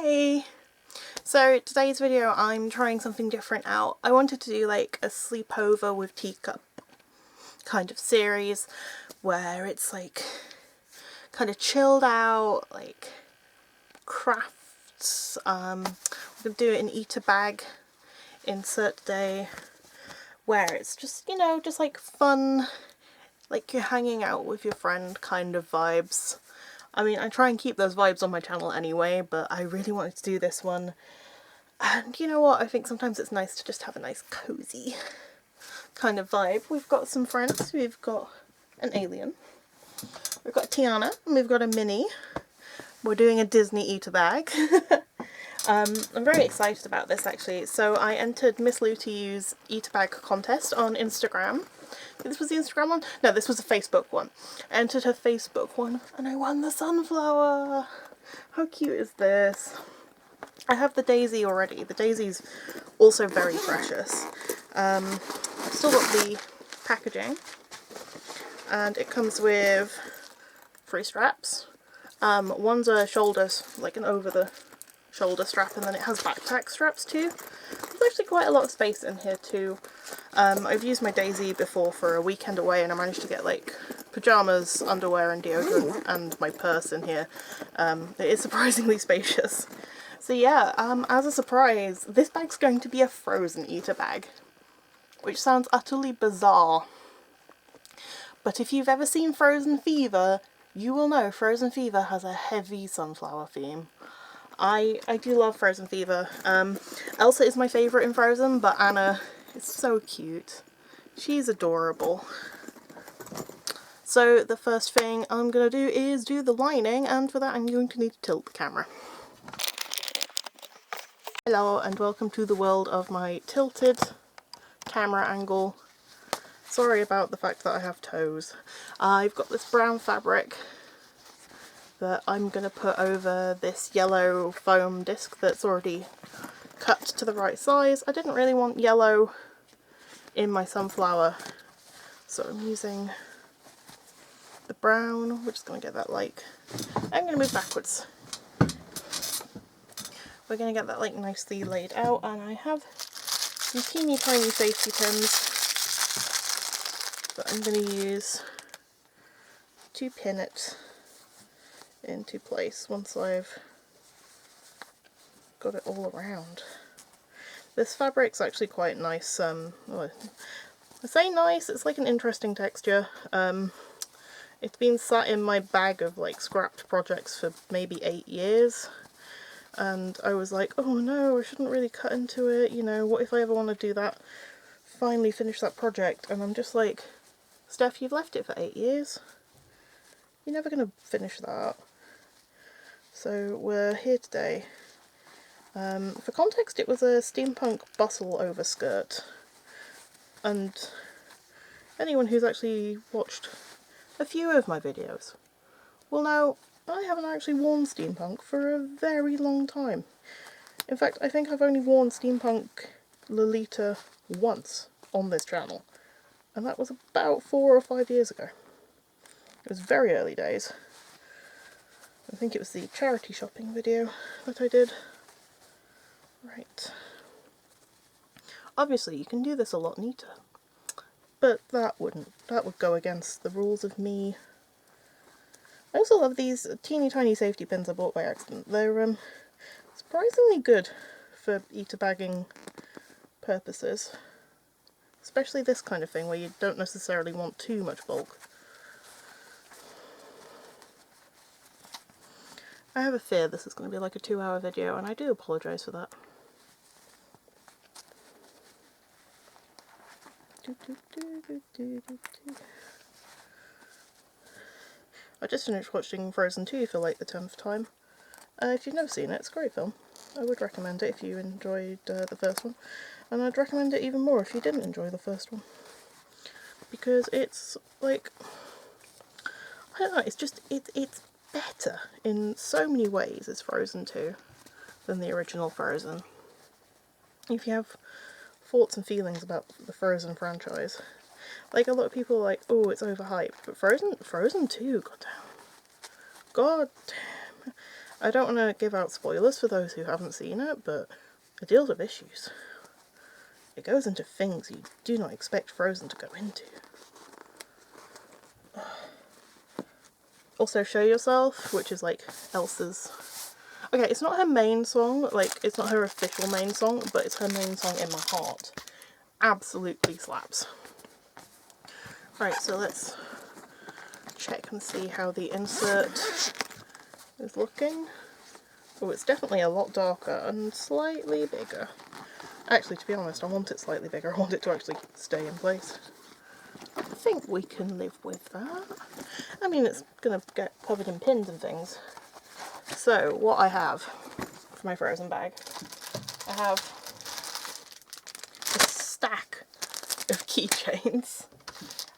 Hey! So today's video I'm trying something different out. I wanted to do like a sleepover with teacup kind of series where it's like kind of chilled out, like crafts. We're going to do an eat-a-bag insert day where it's just, you know, just like fun, like you're hanging out with your friend kind of vibes. I mean, I try and keep those vibes on my channel anyway, but I really wanted to do this one. And you know what, I think sometimes it's nice to just have a nice cozy kind of vibe. We've got some friends. We've got an alien. We've got Tiana, and we've got a Minnie. We're doing a Disney eat-a-bag. I'm very excited about this actually. So I entered Miss Lou to use eat-a-bag contest on Instagram. This was the Instagram one? No, this was a Facebook one. I entered her Facebook one and I won the sunflower. How cute is this? I have the daisy already. The daisy's also very precious. I've still got the packaging and it comes with 3 straps. One's a shoulders, like an over the shoulder strap, and then it has backpack straps too. There's actually quite a lot of space in here too. I've used my daisy before for a weekend away and I managed to get like pyjamas, underwear and deodorant and my purse in here. It is surprisingly spacious. So yeah, as a surprise, this bag's going to be a frozen eat-a-bag, which sounds utterly bizarre. But if you've ever seen Frozen Fever, you will know Frozen Fever has a heavy sunflower theme. I do love Frozen Fever. Elsa is my favourite in Frozen, but Anna is so cute. She's adorable. So the first thing I'm going to do is do the lining, and for that I'm going to need to tilt the camera. Hello and welcome to the world of my tilted camera angle. Sorry about the fact that I have toes. I've got this brown fabric that I'm going to put over this yellow foam disc that's already cut to the right size. I didn't really want yellow in my sunflower, so I'm using the brown. We're just going to get that like, I'm going to move backwards. We're going to get that like nicely laid out, and I have some teeny tiny safety pins that I'm going to use to pin it into place once I've got it all around. This fabric's actually quite nice. Well, I say nice, it's like an interesting texture. It's been sat in my bag of like scrapped projects for maybe 8 years. And I was like, oh no, I shouldn't really cut into it, you know, what if I ever want to do that, finally finish that project, and I'm just like, Steph, you've left it for 8 years, you're never going to finish that. So we're here today. For context, it was a steampunk bustle overskirt, and anyone who's actually watched a few of my videos will know I haven't actually worn steampunk for a very long time. In fact, I think I've only worn steampunk Lolita once on this channel, and that was about 4 or 5 years ago. It was very early days. I think it was the charity shopping video that I did. Right. Obviously you can do this a lot neater, but that would go against the rules of me. I also love these teeny tiny safety pins I bought by accident. They're surprisingly good for eat-a-bagging purposes. Especially this kind of thing where you don't necessarily want too much bulk. I have a fear this is going to be like a 2-hour video, and I do apologise for that. I just finished watching Frozen 2 for like the 10th time. If you've never seen it, it's a great film. I would recommend it if you enjoyed the first one. And I'd recommend it even more if you didn't enjoy the first one. Because it's like, I don't know, it's just, it's better in so many ways as Frozen 2 than the original Frozen. If you have thoughts and feelings about the Frozen franchise, like a lot of people are like, oh, it's overhyped, but Frozen 2, goddamn. God damn. I don't want to give out spoilers for those who haven't seen it, but it deals with issues. It goes into things you do not expect Frozen to go into. Also Show Yourself, which is like Elsa's... Okay, it's not her main song, like it's not her official main song, but it's her main song in my heart. Absolutely slaps. Right, so let's check and see how the insert is looking. Oh, it's definitely a lot darker and slightly bigger. Actually, to be honest, I want it slightly bigger. I want it to actually stay in place. I think we can live with that. I mean, it's going to get covered in pins and things. So, what I have for my Frozen bag, I have a stack of keychains,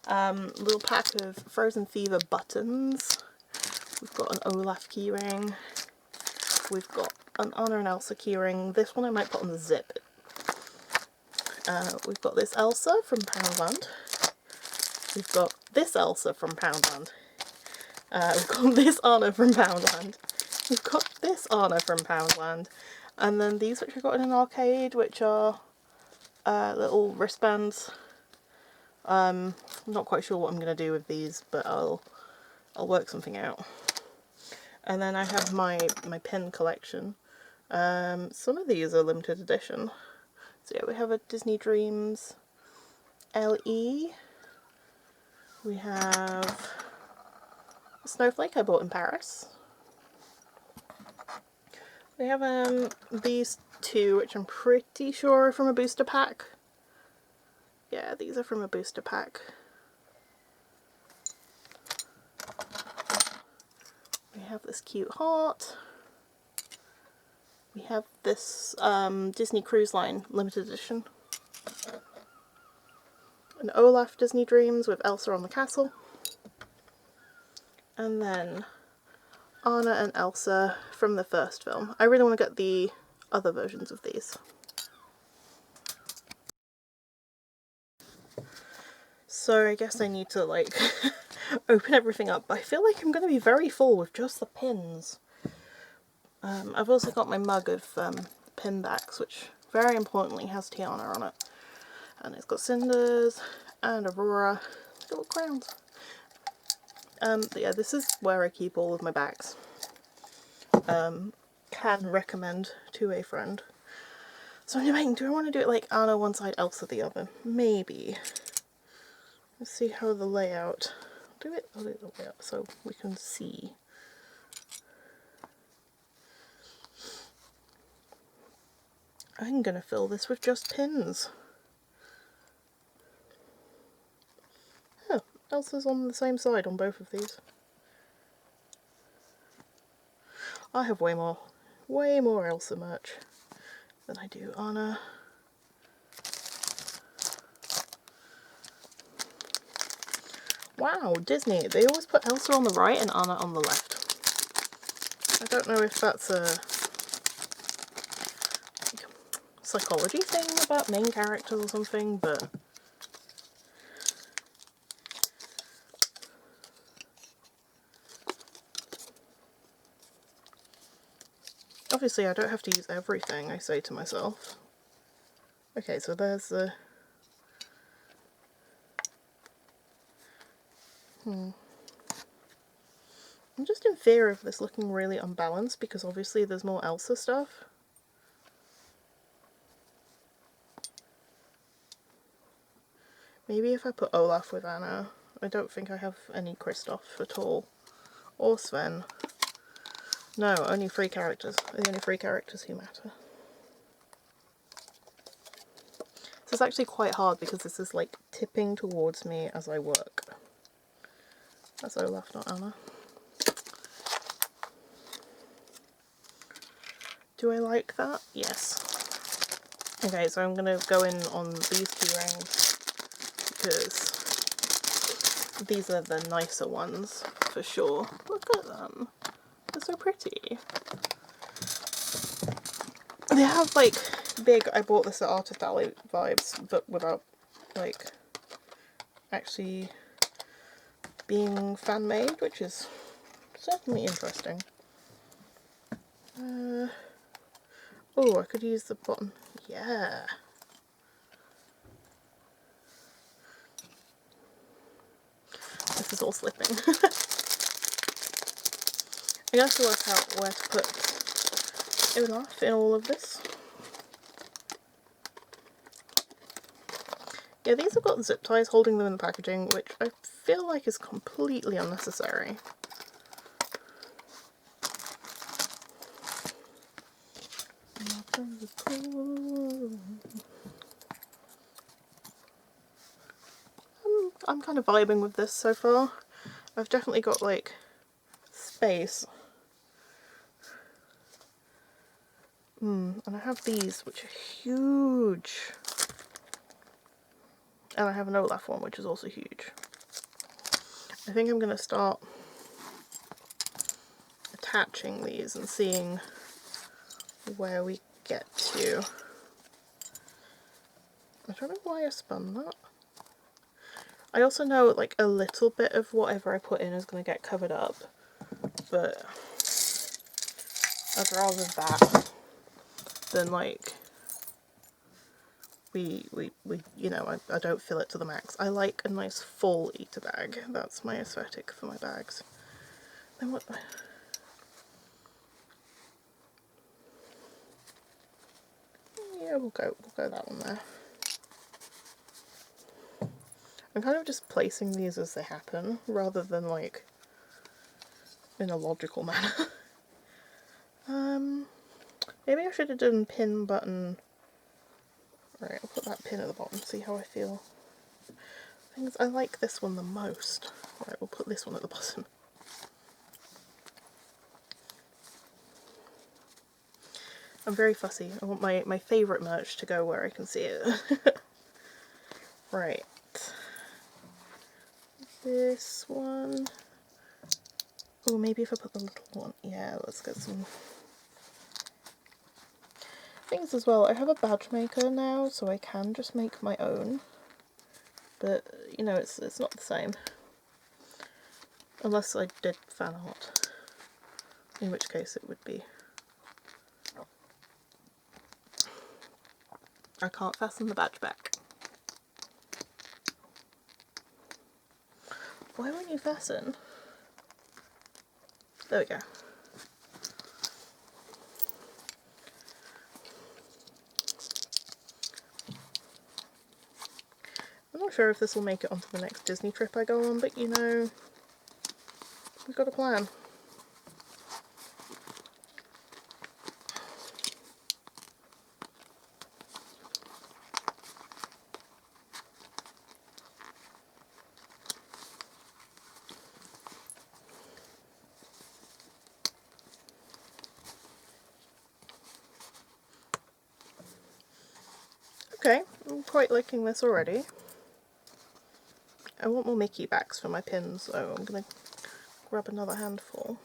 a little pack of Frozen Fever buttons, we've got an Olaf keyring, we've got an Anna and Elsa keyring. This one I might put on the zip. We've got this Elsa from Poundland. We've got this Elsa from Poundland. We've got this Anna from Poundland. We've got this Anna from Poundland. And then these which I got in an arcade, which are little wristbands. I'm not quite sure what I'm going to do with these, but I'll work something out. And then I have my pin collection. Some of these are limited edition. So yeah, we have a Disney Dreams LE. We have a snowflake I bought in Paris. We have these two, which I'm pretty sure are from a booster pack. Yeah, these are from a booster pack. We have this cute heart. We have this Disney Cruise Line limited edition. An Olaf Disney Dreams with Elsa on the castle. And then Anna and Elsa from the first film. I really want to get the other versions of these. So I guess I need to like open everything up. I feel like I'm going to be very full with just the pins. I've also got my mug of pin backs, which very importantly has Tiana on it. And it's got Cinders and Aurora, little crowns. But yeah, this is where I keep all of my bags. Can recommend to a friend. So I'm debating, do I want to do it like Anna one side, Elsa the other? Maybe. Let's see how the layout. Do it a little bit so we can see. I'm gonna fill this with just pins. Huh, Elsa's on the same side on both of these. I have way more Elsa merch than I do Anna. Wow, Disney, they always put Elsa on the right and Anna on the left. I don't know if that's a psychology thing about main characters or something, but obviously I don't have to use everything, I say to myself. Okay, so there's the... I'm just in fear of this looking really unbalanced because obviously there's more Elsa stuff. Maybe if I put Olaf with Anna. I don't think I have any Kristoff at all. Or Sven. No, only 3 characters. The only 3 characters who matter. This is actually quite hard because this is like tipping towards me as I work. That's Olaf, not Anna. Do I like that? Yes. Okay, so I'm going to go in on these 2 rings because these are the nicer ones for sure. Look at them. They're so pretty. They have like big, I bought this at Artist Alley vibes, but without like actually being fan made, which is certainly interesting. Oh, I could use the bottom. Yeah. This is all slipping. I have to work out where to put Olaf in all of this. Yeah, these have got zip ties holding them in the packaging, which I feel like is completely unnecessary. I'm kind of vibing with this so far. I've definitely got like space. And I have these, which are huge. And I have an Olaf one, which is also huge. I think I'm going to start attaching these and seeing where we get to. I don't know why I spun that. I also know like a little bit of whatever I put in is going to get covered up, but I'd rather that than like we you know, I don't fill it to the max. I like a nice full eater bag. That's my aesthetic for my bags. Then what? Yeah, we'll go that one there. I'm kind of just placing these as they happen, rather than like in a logical manner. Maybe I should have done pin button. Right, I'll put that pin at the bottom, see how I feel. Things I like this one the most. Right, we'll put this one at the bottom. I'm very fussy. I want my favourite merch to go where I can see it. Right. This one. Oh, maybe if I put the little one. Yeah, let's get some things as well. I have a badge maker now, so I can just make my own. But, you know, it's not the same. Unless I did fan art. In which case it would be. I can't fasten the badge back. Why won't you fasten? There we go. I'm not sure if this will make it onto the next Disney trip I go on, but you know, we've got a plan. Okay, I'm quite liking this already. I want more Mickey backs for my pins, so I'm gonna grab another handful.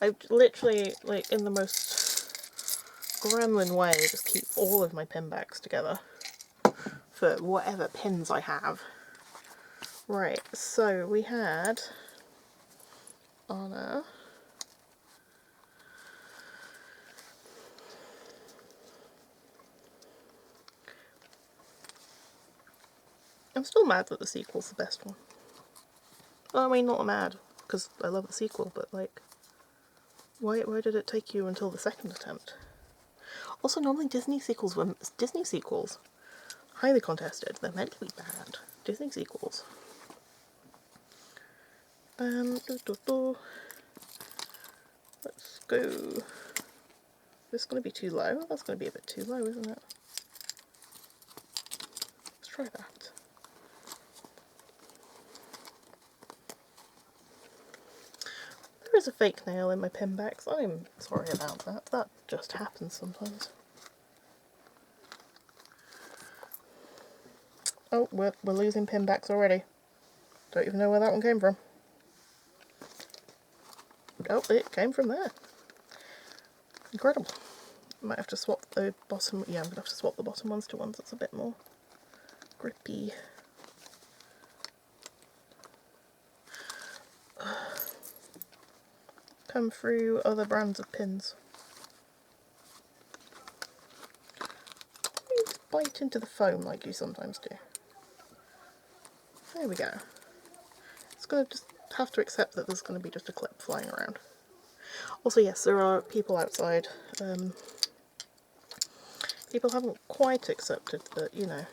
I literally, like, in the most gremlin way, just keep all of my pin backs together for whatever pins I have. Right, so we had Anna. I'm still mad that the sequel's the best one. Well, I mean, not mad, because I love the sequel, but like, why did it take you until the second attempt? Also, normally Disney sequels, highly contested. They're meant to be bad. Disney sequels. Let's go. Is this going to be too low? That's going to be a bit too low, isn't it? Let's try that. There is a fake nail in my pin backs. I'm sorry about that. That just happens sometimes. Oh, we're losing pin backs already. Don't even know where that one came from. Oh, it came from there. Incredible. Might have to swap the bottom. Yeah, I'm going to have to swap the bottom ones to ones that's a bit more grippy. Come through other brands of pins. bite into the foam like you sometimes do. There we go. It's going to just have to accept that there's going to be just a clip flying around. Also, yes, there are people outside. People haven't quite accepted that, you know,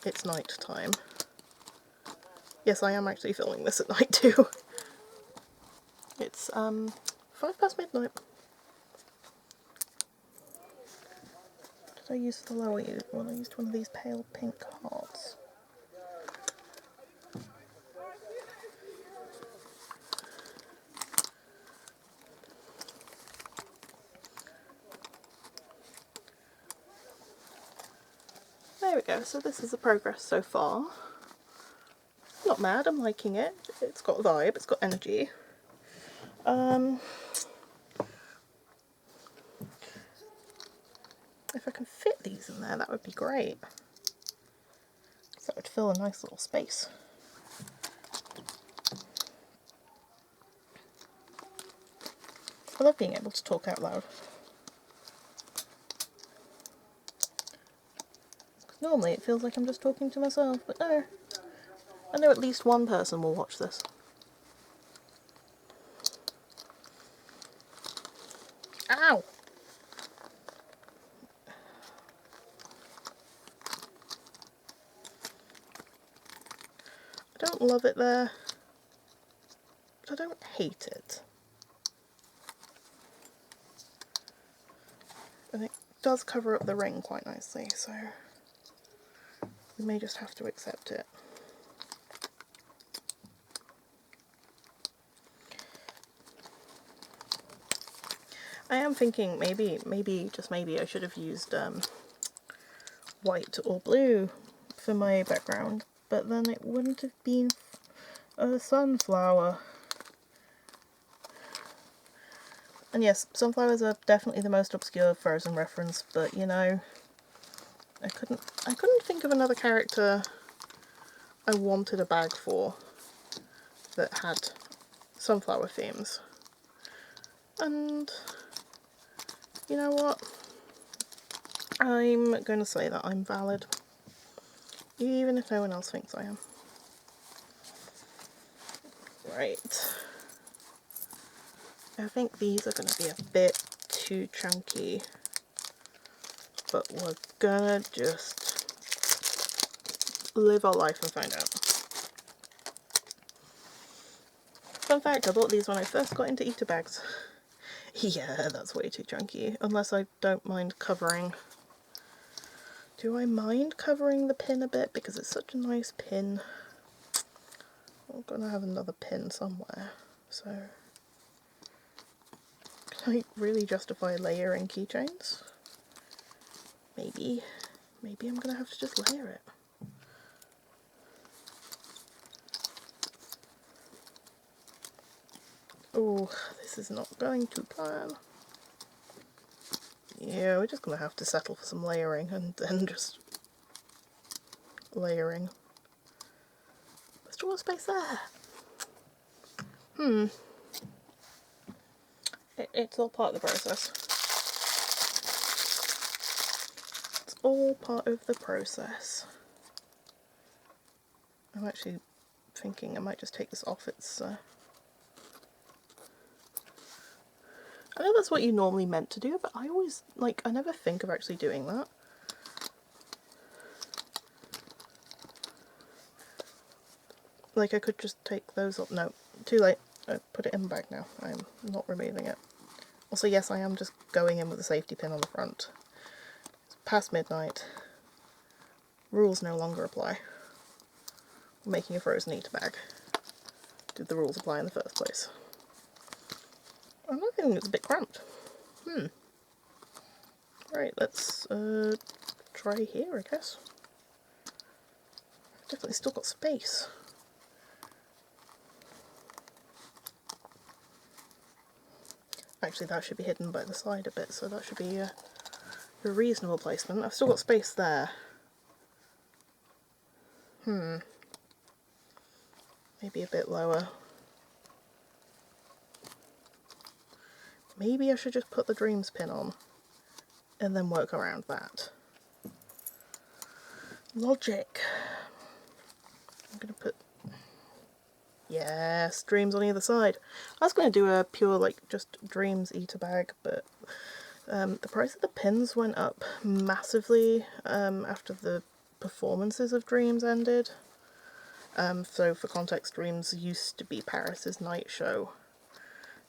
it's night time. Yes, I am actually filming this at night too. It's 5 past midnight. Did I use the lower one? I used one of these pale pink hearts. There we go, so this is the progress so far. Not mad, I'm liking it. It's got vibe, it's got energy. If I can fit these in there, that would be great. So that would fill a nice little space. I love being able to talk out loud. Normally it feels like I'm just talking to myself, but no. I know at least one person will watch this. Ow! I don't love it there, but I don't hate it. And it does cover up the ring quite nicely, so we may just have to accept it. I am thinking maybe, just maybe, I should have used white or blue for my background, but then it wouldn't have been a sunflower. And yes, sunflowers are definitely the most obscure Frozen reference, but you know, I couldn't think of another character I wanted a bag for that had sunflower themes. And you know what? I'm going to say that I'm valid, even if no one else thinks I am. Right. I think these are going to be a bit too chunky, but we're gonna just live our life and find out. Fun fact, I bought these when I first got into itabags. Yeah, that's way too chunky, unless I don't mind covering. Do I mind covering the pin a bit? Because it's such a nice pin. I'm gonna have another pin somewhere, so can I really justify layering keychains? Maybe I'm gonna have to just layer it. Oh, this is not going to plan. Yeah, we're just gonna have to settle for some layering and then just layering. There's still more space there. It's all part of the process. It's all part of the process. I'm actually thinking I might just take this off. It's I know that's what you normally meant to do, but I always, like, I never think of actually doing that. Like, I could just take those off. No, too late. I put it in the bag now. I'm not removing it. Also, yes, I am just going in with a safety pin on the front. It's past midnight. Rules no longer apply. I'm making a Frozen eater bag. Did the rules apply in the first place? I'm not feeling it's a bit cramped. Right, let's try here, I guess. Definitely still got space. Actually, that should be hidden by the side a bit, so that should be a reasonable placement. I've still got space there. Maybe a bit lower. Maybe I should just put the Dreams pin on and then work around that. Logic. I'm going to put, yes, dreams on either side. I was going to do a pure, like, just dreams eat-a-bag, but the price of the pins went up massively after the performances of Dreams ended. So for context, Dreams used to be Paris's night show,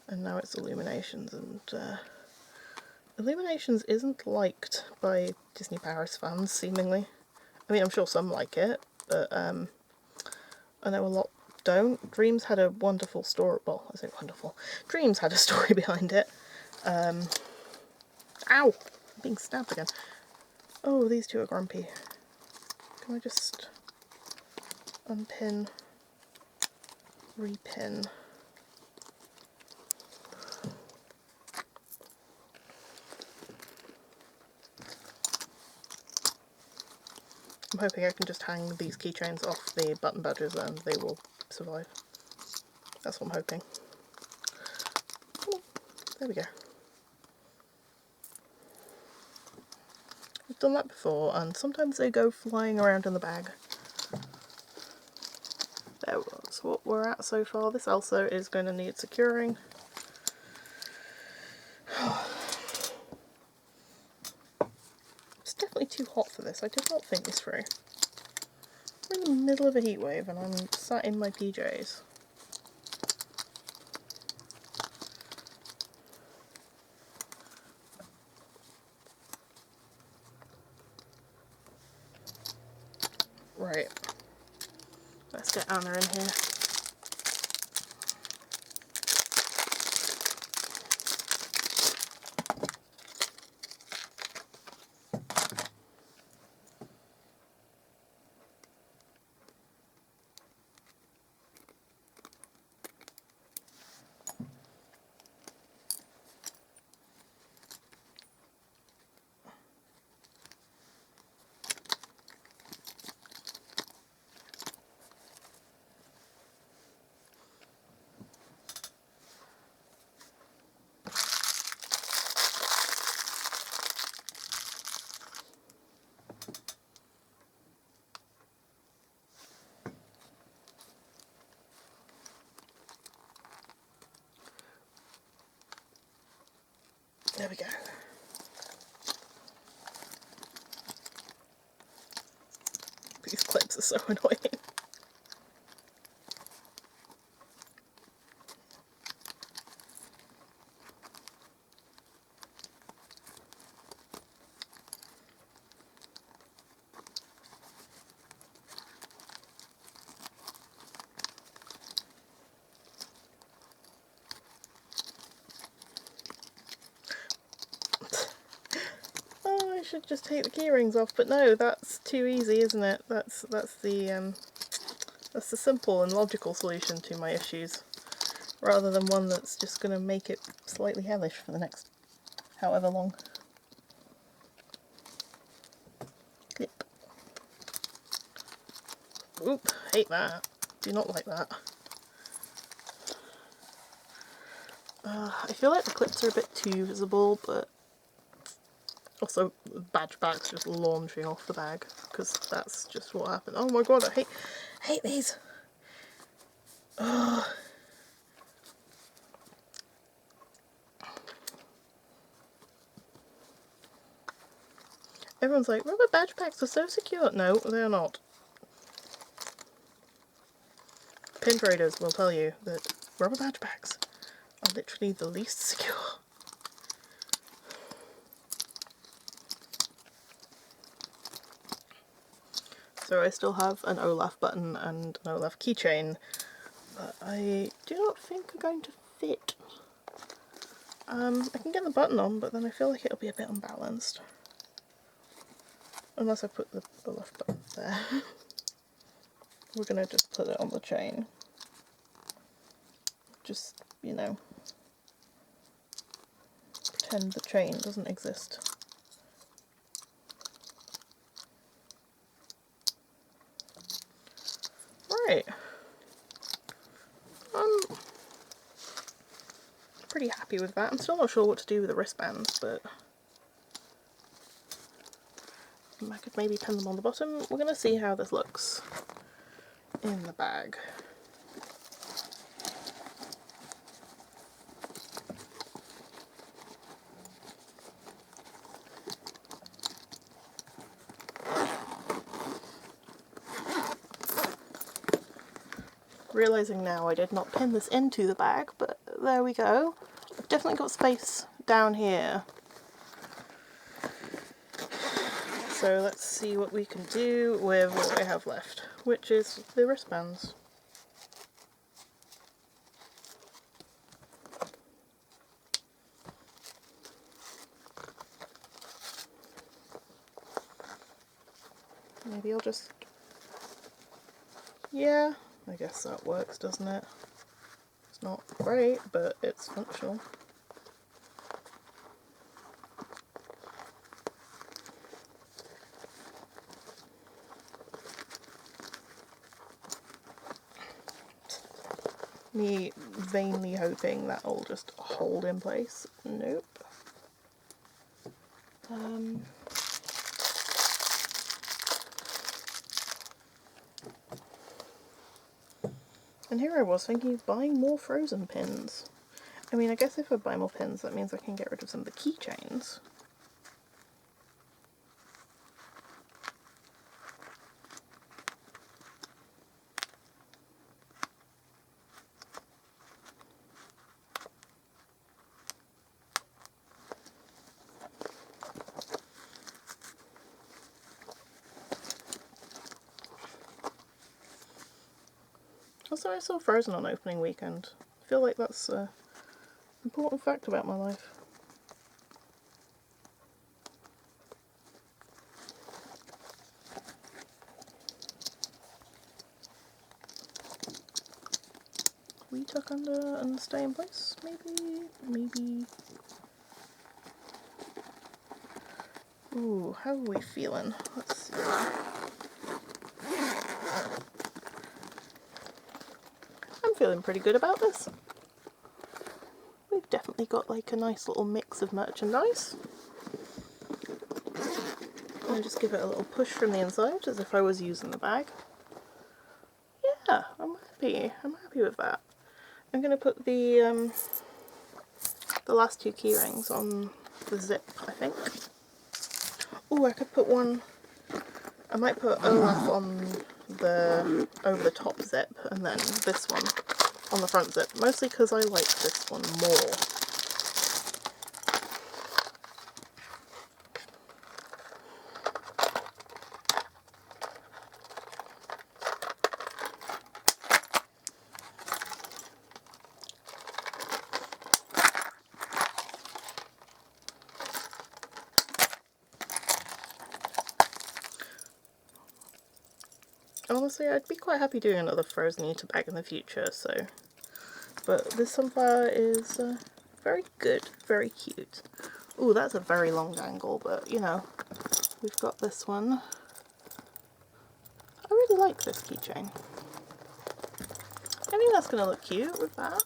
and now it's Illuminations, and Illuminations isn't liked by Disney Paris fans, seemingly. I mean, I'm sure some like it, but I know a lot don't. Dreams had a wonderful story, well, I say wonderful, Dreams had a story behind it. Ow! I'm being stabbed again. Oh, these two are grumpy. Can I just unpin, repin? I'm hoping I can just hang these keychains off the button badges and they will survive. That's what I'm hoping. Oh, there we go. I've done that before, and sometimes they go flying around in the bag. That's what we're at so far. This also is going to need securing. It's definitely too hot for this. I did not think this through. We're in the middle of a heat wave and I'm sat in my PJs. Right. Let's get Anna in here. There we go. These clips are so annoying. Oh, I should just take the key rings off, but no, that's too easy, isn't it? That's the simple and logical solution to my issues, rather than one that's just going to make it slightly hellish for the next however long. Clip. Oop, hate that. Do not like that. I feel like the clips are a bit too visible, but also badge backs just launching off the bag, because that's just what happened. Oh my god, I hate these. Ugh. Everyone's like, rubber badge packs are so secure. No, they're not. Pin traders will tell you that rubber badge packs are literally the least secure. So I still have an Olaf button and an Olaf keychain, but I do not think are going to fit. I can get the button on, but then I feel like it'll be a bit unbalanced. Unless I put the Olaf button there. We're going to just put it on the chain. Just, you know, pretend the chain doesn't exist. Right. I'm pretty happy with that. I'm still not sure what to do with the wristbands, but I could maybe pin them on the bottom. We're going to see how this looks in the bag. Realising now I did not pin this into the bag, but there we go. I've definitely got space down here. So let's see what we can do with what I have left, which is the wristbands. Maybe I'll just... yeah, I guess that works, doesn't it? It's not great, but it's functional. Me vainly hoping that'll just hold in place. Nope. And here I was thinking of buying more frozen pins. I mean, I guess if I buy more pins, that means I can get rid of some of the keychains. Also, I saw Frozen on opening weekend. I feel like that's an important fact about my life. We tuck under and stay in place, maybe. Ooh, how are we feeling? Let's see. I'm feeling pretty good about this. We've definitely got like a nice little mix of merchandise. I'll just give it a little push from the inside as if I was using the bag. Yeah, I'm happy with that. I'm going to put the last two key rings on the zip, I think. Oh, I could put one, I might put Olaf on the over the top zip and then this one on the front zip, mostly because I like this one more. Honestly, I'd be quite happy doing another Frozen Eater bag in the future, so... But this sunflower is very good, very cute. Ooh, that's a very long angle, but you know, we've got this one. I really like this keychain. I think that's going to look cute with that.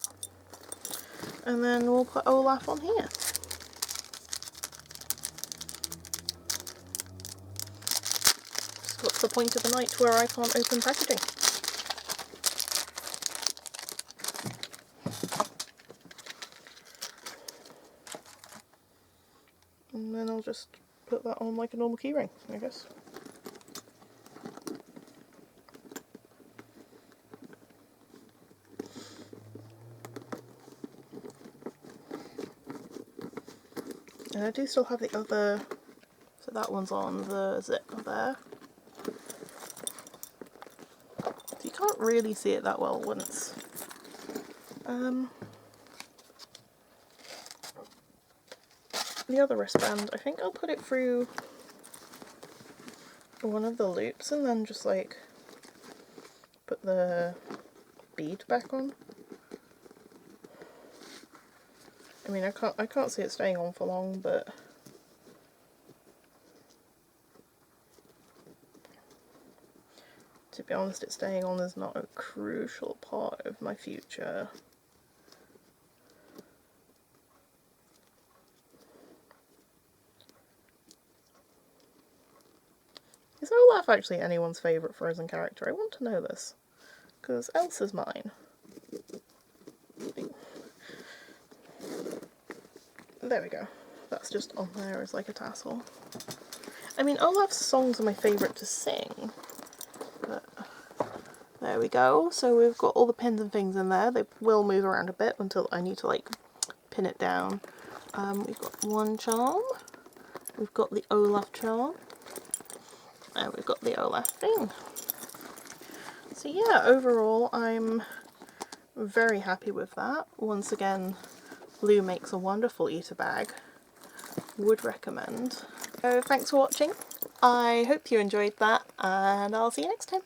And then we'll put Olaf on here. What's the point of a night where I can't open packaging? And then I'll just put that on like a normal keyring, I guess. And I do still have the other, so that one's on the zip there. So you can't really see it that well when it's... the other wristband, I think I'll put it through one of the loops and then just like put the bead back on. I mean, I can't see it staying on for long, but to be honest, it staying on is not a crucial part of my future. actually anyone's favourite Frozen character. I want to know this, because Elsa's mine. There we go. That's just on there as like a tassel. I mean, Olaf's songs are my favourite to sing, but there we go. So we've got all the pins and things in there. They will move around a bit until I need to like pin it down. We've got one charm, we've got the Olaf charm, and we've got the Olaf thing. So yeah, overall I'm very happy with that. Once again, Lou makes a wonderful eater bag. Would recommend. So thanks for watching. I hope you enjoyed that, and I'll see you next time.